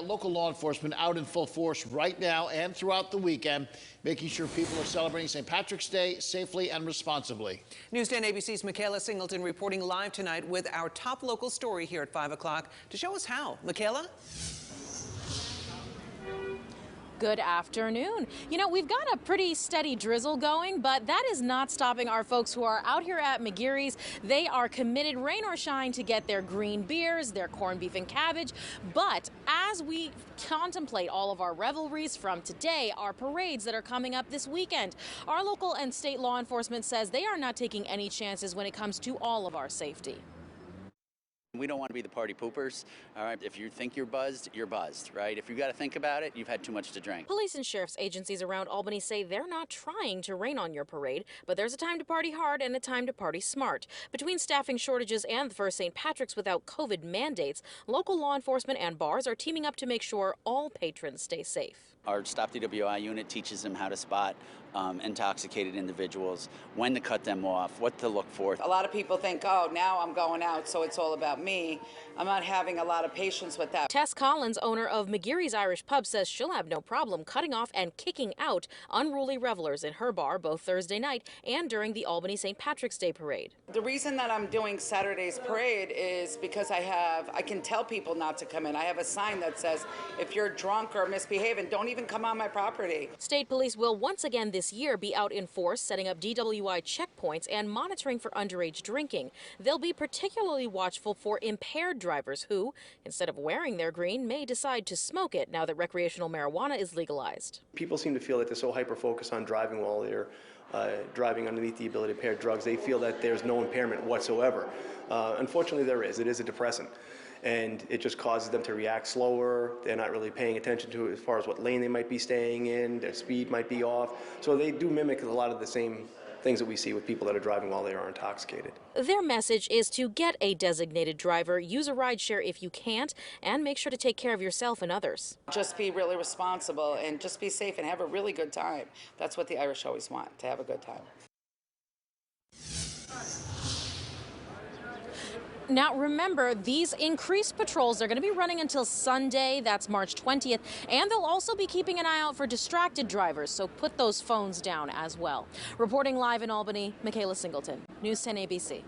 Local law enforcement out in full force right now and throughout the weekend, making sure people are celebrating St. Patrick's Day safely and responsibly. News 10 ABC's Michaela Singleton reporting live tonight with our top local story here at 5 o'clock to show us how. Michaela? Good afternoon. You know, we've got a pretty steady drizzle going, but that is not stopping our folks who are out here at McGeary's. They are committed, rain or shine, to get their green beers, their corned beef and cabbage. But as we contemplate all of our revelries from today, our parades that are coming up this weekend, our local and state law enforcement says they are not taking any chances when it comes to all of our safety. We don't want to be the party poopers, all right? If you think you're buzzed, right? If you got to think about it, you've had too much to drink. Police and sheriff's agencies around Albany say they're not trying to rain on your parade, but there's a time to party hard and a time to party smart. Between staffing shortages and the first St. Patrick's without COVID mandates, local law enforcement and bars are teaming up to make sure all patrons stay safe. Our Stop DWI unit teaches them how to spot intoxicated individuals, when to cut them off, what to look for. A lot of people think, oh, now I'm going out, so it's all about me. I'm not having a lot of patience with that. Tess Collins, owner of McGeary's Irish Pub, says she'll have no problem cutting off and kicking out unruly revelers in her bar both Thursday night and during the Albany St. Patrick's Day parade. The reason that I'm doing Saturday's parade is because I can tell people not to come in. I have a sign that says, if you're drunk or misbehaving, don't even come on my property. State police will once again this year be out in force, setting up DWI checkpoints and monitoring for underage drinking. They'll be particularly watchful for impaired drivers who, instead of wearing their green, may decide to smoke it now that recreational marijuana is legalized. People seem to feel that they're so hyper-focused on driving while they're driving underneath the ability to impair drugs. They feel that there's no impairment whatsoever. Unfortunately, there is. It is a depressant. And it just causes them to react slower. They're not really paying attention to as far as what lane they might be staying in, their speed might be off. So they do mimic a lot of the same things that we see with people that are driving while they are intoxicated. Their message is to get a designated driver, use a rideshare if you can't, and make sure to take care of yourself and others. Just be really responsible and just be safe and have a really good time. That's what the Irish always want, to have a good time. Now, remember, these increased patrols are going to be running until Sunday, that's March 20th, and they'll also be keeping an eye out for distracted drivers, so put those phones down as well. Reporting live in Albany, Michaela Singleton, News 10 ABC.